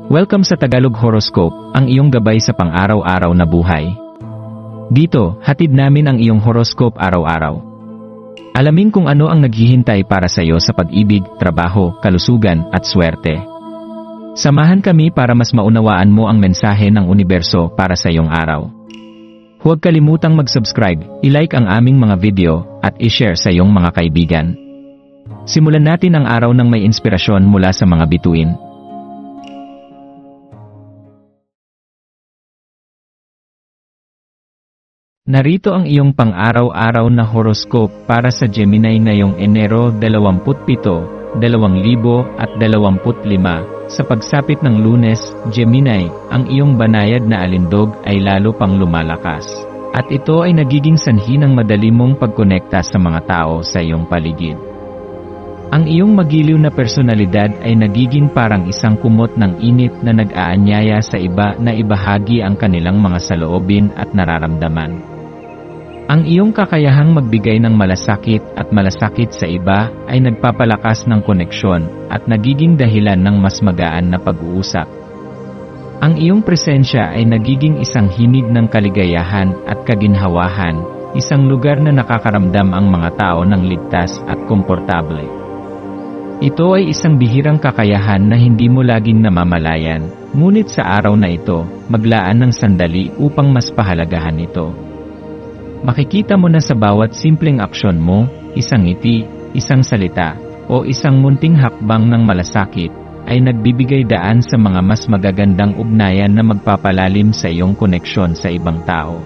Welcome sa Tagalog Horoscope, ang iyong gabay sa pang-araw-araw na buhay. Dito, hatid namin ang iyong horoscope araw-araw. Alamin kung ano ang naghihintay para sa iyo sa pag-ibig, trabaho, kalusugan, at swerte. Samahan kami para mas maunawaan mo ang mensahe ng universo para sa iyong araw. Huwag kalimutang mag-subscribe, i-like ang aming mga video, at i-share sa iyong mga kaibigan. Simulan natin ang araw ng may inspirasyon mula sa mga bituin. Narito ang iyong pang-araw-araw na horoscope para sa Gemini ngayong Enero 27, 2025. Sa pagsapit ng Lunes, Gemini, ang iyong banayad na alindog ay lalo pang lumalakas. At ito ay nagiging sanhi ng madali mong pagkonekta sa mga tao sa iyong paligid. Ang iyong magiliw na personalidad ay nagiging parang isang kumot ng init na nag-aanyaya sa iba na ibahagi ang kanilang mga saloobin at nararamdaman. Ang iyong kakayahang magbigay ng malasakit at malasakit sa iba ay nagpapalakas ng koneksyon at nagiging dahilan ng mas magaan na pag-uusap. Ang iyong presensya ay nagiging isang himig ng kaligayahan at kaginhawahan, isang lugar na nakakaramdam ang mga tao ng ligtas at komportable. Ito ay isang bihirang kakayahan na hindi mo laging namamalayan, ngunit sa araw na ito, maglaan ng sandali upang mas pahalagahan ito. Makikita mo na sa bawat simpleng aksyon mo, isang ngiti, isang salita, o isang munting hakbang ng malasakit, ay nagbibigay daan sa mga mas magagandang ugnayan na magpapalalim sa iyong koneksyon sa ibang tao.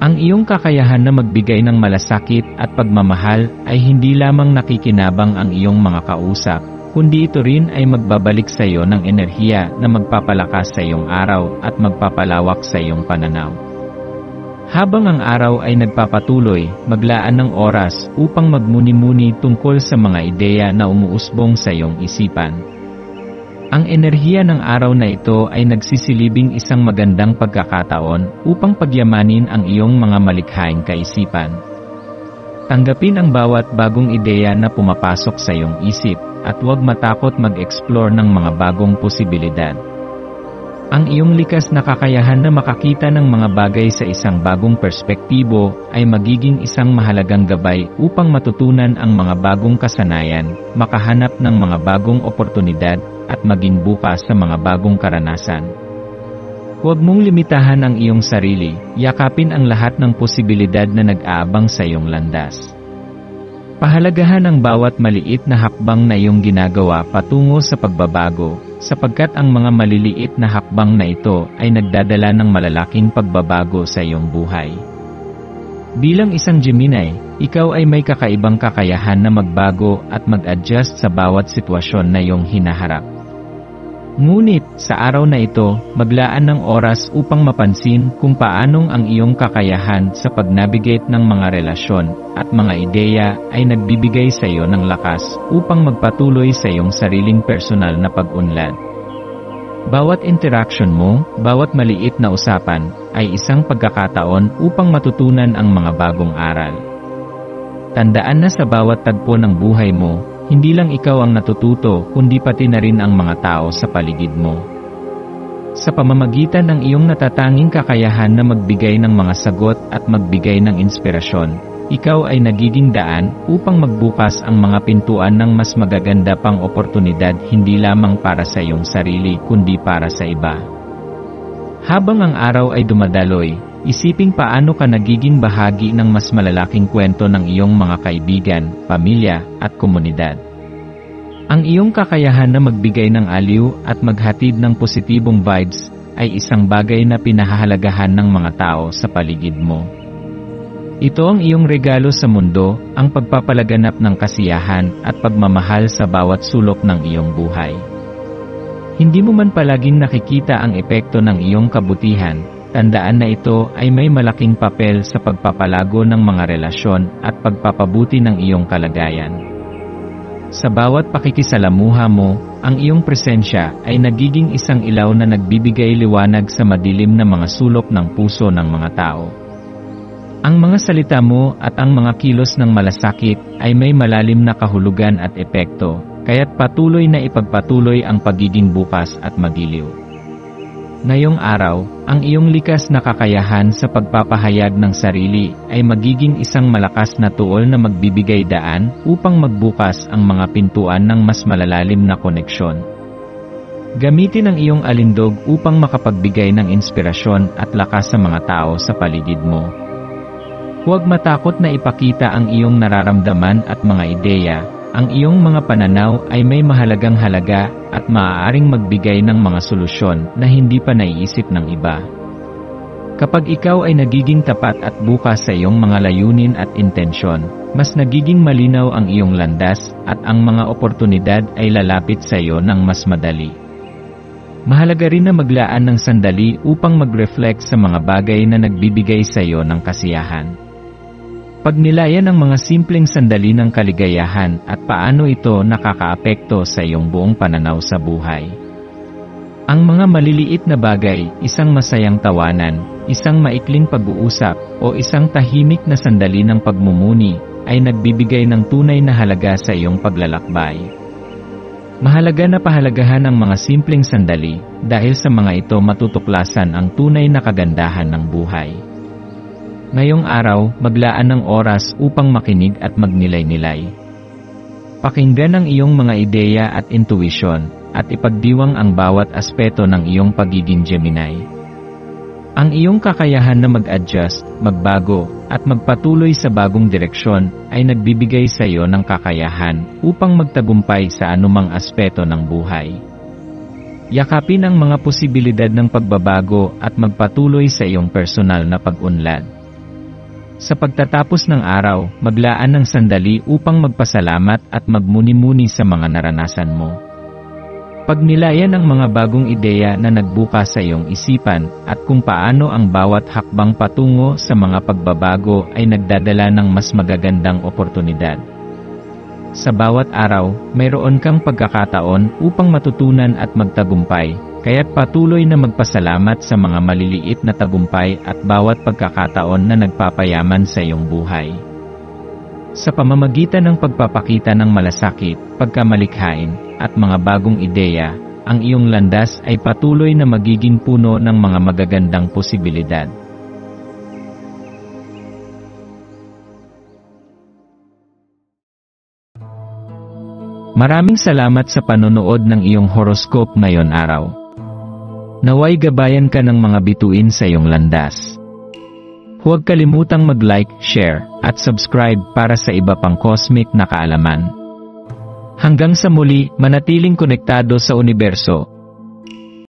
Ang iyong kakayahan na magbigay ng malasakit at pagmamahal ay hindi lamang nakikinabang ang iyong mga kausap, kundi ito rin ay magbabalik sa iyo ng enerhiya na magpapalakas sa iyong araw at magpapalawak sa iyong pananaw. Habang ang araw ay nagpapatuloy, maglaan ng oras upang magmuni-muni tungkol sa mga ideya na umuusbong sa iyong isipan. Ang enerhiya ng araw na ito ay nagsisilibing isang magandang pagkakataon upang pagyamanin ang iyong mga malikhaing kaisipan. Tanggapin ang bawat bagong ideya na pumapasok sa iyong isip at huwag matakot mag-explore ng mga bagong posibilidad. Ang iyong likas na kakayahan na makakita ng mga bagay sa isang bagong perspektibo ay magiging isang mahalagang gabay upang matutunan ang mga bagong kasanayan, makahanap ng mga bagong oportunidad, at maging bukas sa mga bagong karanasan. Huwag mong limitahan ang iyong sarili, yakapin ang lahat ng posibilidad na nag-aabang sa iyong landas. Pahalagahan ang bawat maliit na hakbang na iyong ginagawa patungo sa pagbabago, sapagkat ang mga maliliit na hakbang na ito ay nagdadala ng malalaking pagbabago sa iyong buhay. Bilang isang Gemini, ikaw ay may kakaibang kakayahan na magbago at mag-adjust sa bawat sitwasyon na iyong hinaharap. Ngunit, sa araw na ito, maglaan ng oras upang mapansin kung paanong ang iyong kakayahan sa pag-navigate ng mga relasyon at mga ideya ay nagbibigay sa iyo ng lakas upang magpatuloy sa iyong sariling personal na pag-unlad. Bawat interaction mo, bawat maliit na usapan, ay isang pagkakataon upang matutunan ang mga bagong aral. Tandaan na sa bawat tagpo ng buhay mo, hindi lang ikaw ang natututo kundi pati na rin ang mga tao sa paligid mo. Sa pamamagitan ng iyong natatanging kakayahan na magbigay ng mga sagot at magbigay ng inspirasyon, ikaw ay nagiging daan upang magbukas ang mga pintuan ng mas magaganda pang oportunidad hindi lamang para sa iyong sarili kundi para sa iba. Habang ang araw ay dumadaloy, isiping paano ka nagiging bahagi ng mas malalaking kwento ng iyong mga kaibigan, pamilya, at komunidad. Ang iyong kakayahan na magbigay ng aliw at maghatid ng positibong vibes ay isang bagay na pinahahalagahan ng mga tao sa paligid mo. Ito ang iyong regalo sa mundo, ang pagpapalaganap ng kasiyahan at pagmamahal sa bawat sulok ng iyong buhay. Hindi mo man palaging nakikita ang epekto ng iyong kabutihan, tandaan na ito ay may malaking papel sa pagpapalago ng mga relasyon at pagpapabuti ng iyong kalagayan. Sa bawat pakikisalamuha mo, ang iyong presensya ay nagiging isang ilaw na nagbibigay liwanag sa madilim na mga sulok ng puso ng mga tao. Ang mga salita mo at ang mga kilos ng malasakit ay may malalim na kahulugan at epekto, kaya't patuloy na ipagpatuloy ang pagiging bukas at magiliw. Ngayong araw, ang iyong likas na kakayahan sa pagpapahayag ng sarili ay magiging isang malakas na tuol na magbibigay daan upang magbukas ang mga pintuan ng mas malalalim na koneksyon. Gamitin ang iyong alindog upang makapagbigay ng inspirasyon at lakas sa mga tao sa paligid mo. Huwag matakot na ipakita ang iyong nararamdaman at mga ideya. Ang iyong mga pananaw ay may mahalagang halaga at maaaring magbigay ng mga solusyon na hindi pa naiisip ng iba. Kapag ikaw ay nagiging tapat at bukas sa iyong mga layunin at intensyon, mas nagiging malinaw ang iyong landas at ang mga oportunidad ay lalapit sa iyo ng mas madali. Mahalaga rin na maglaan ng sandali upang mag-reflect sa mga bagay na nagbibigay sa iyo ng kasiyahan. Pagnilayan ang mga simpleng sandali ng kaligayahan at paano ito nakakaapekto sa iyong buong pananaw sa buhay. Ang mga maliliit na bagay, isang masayang tawanan, isang maikling pag-uusap, o isang tahimik na sandali ng pagmumuni, ay nagbibigay ng tunay na halaga sa iyong paglalakbay. Mahalaga na pahalagahan ang mga simpleng sandali, dahil sa mga ito matutuklasan ang tunay na kagandahan ng buhay. Ngayong araw, maglaan ng oras upang makinig at magnilay-nilay. Pakinggan ang iyong mga ideya at intuition, at ipagdiwang ang bawat aspeto ng iyong pagiging Gemini. Ang iyong kakayahan na mag-adjust, magbago, at magpatuloy sa bagong direksyon ay nagbibigay sa iyo ng kakayahan upang magtagumpay sa anumang aspeto ng buhay. Yakapin ang mga posibilidad ng pagbabago at magpatuloy sa iyong personal na pag-unlad. Sa pagtatapos ng araw, maglaan ng sandali upang magpasalamat at magmuni-muni sa mga naranasan mo. Pagnilayan ang mga bagong ideya na nagbukas sa iyong isipan at kung paano ang bawat hakbang patungo sa mga pagbabago ay nagdadala ng mas magagandang oportunidad. Sa bawat araw, mayroon kang pagkakataon upang matutunan at magtagumpay, kaya't patuloy na magpasalamat sa mga maliliit na tagumpay at bawat pagkakataon na nagpapayaman sa iyong buhay. Sa pamamagitan ng pagpapakita ng malasakit, pagkamalikhain, at mga bagong ideya, ang iyong landas ay patuloy na magiging puno ng mga magagandang posibilidad. Maraming salamat sa panonood ng iyong horoscope ngayon araw. Naway gabayan ka ng mga bituin sa iyong landas. Huwag kalimutang mag-like, share, at subscribe para sa iba pang cosmic na kaalaman. Hanggang sa muli, manatiling konektado sa universo,